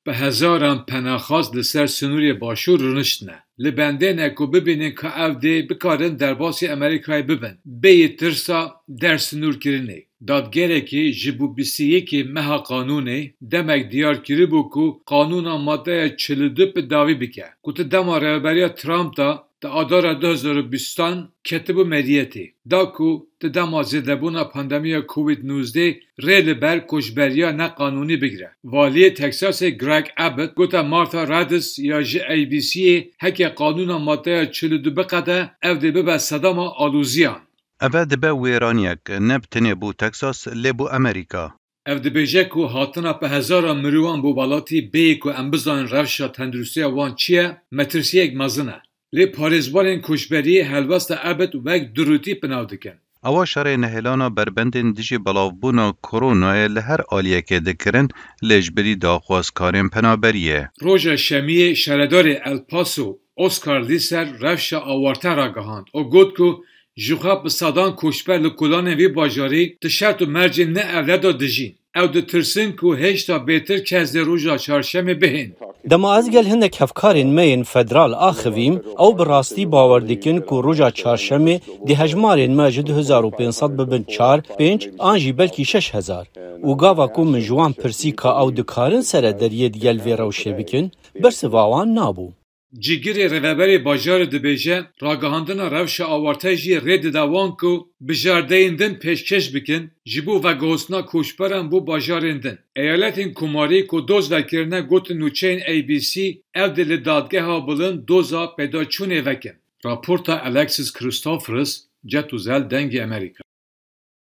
به هزاران پناهخواست لسر سنوری باشور رونشتنه. لبندین اکو ببینین که او دی بکارن در باسی امریکای ببین. بی ترسا در سنور کرنه. دادگره که جبو بیسیه که مها قانونه دمک دیار کری بو که قانونا ماده 42 به داوی بکه. کت دما رهبری ترامپ دا آدار 2020 کتبو مدیتی. دا که دما زدبونا پاندمی کووید 19 ریل بر کشبریا نه قانونی بگیره. والی تکساس گرگ ابت گوتا مارتا رادس یا جی ای بی سی هک قانونا ماده 42 بقده او دی به صدام آلوزیان. اوه دبه ویرانیک نبتنی بو تکساس لبو امریکا. او دبیجه که هاتنا به هزاران مروان بو بالاتی بی که انبزان روشا تندرستی وان چیه مترسی اگ مزنه. لی پاریزبارین کشبری هلوست عبد وک دروتی پناو دکن. اوا شر نهلانا بربندین دیجی بلاوبونا کرونا لهر آلیه که دکرن لجبری داخواست کارین پنابریه. روژا شمیه شردار الپاسو اسکار لیسر روشا آوارتن را گهاند. او گود که جوخاب صدان کشبر لکلان وی باجاری تشرط و مرج نه اولدا دجین. او ده ترسن که هشتا بهتر کز ده روژا چارشم بهین. دما از گل هندک هفکارین مین فدرال آخویم او براستی باوردکن که روژا چارشم دی هجمارین ماجد 2500 ببن 4-5 آنجی بلکی 6000 و گاوا که من جوان پرسی که او دکارن سر دریه دیگل وی روشه بکن برس واوان نابو. جیگری رهبری باجار دبیجه راگهاندن روش آوارتجی رد دوان که بجاردهیندن پیشکش بکن جبو و گوسنا کوشبرن بو باجارندن. ایالتین کماری که دوز وکرنه گوت نوچین ای بی سی او دل دادگه ها بلن دوزا پیدا چونه وکن. راپورتا الکسیس کریستوفرس جتوزل دنگ امریکا.